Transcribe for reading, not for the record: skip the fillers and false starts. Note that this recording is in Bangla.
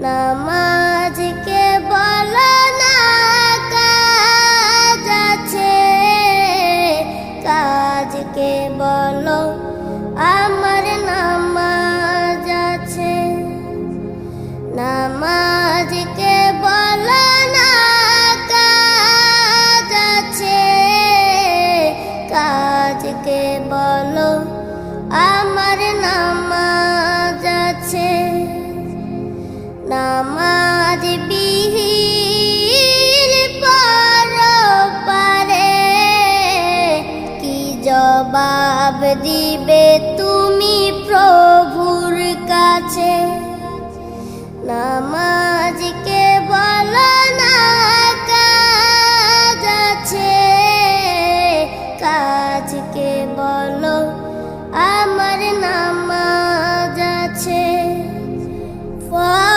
নামাজকে বলো না কাজ আছে, কাজকে বলো আমার নামাজ আছে। নামাজকে বলো না কাজ আছে, কাজকে বলো আমার নামাজ আছে। নামাজ বিহীন পরপারে কি জবাব দিবে তুমি প্রভুর কাছে? নামাজ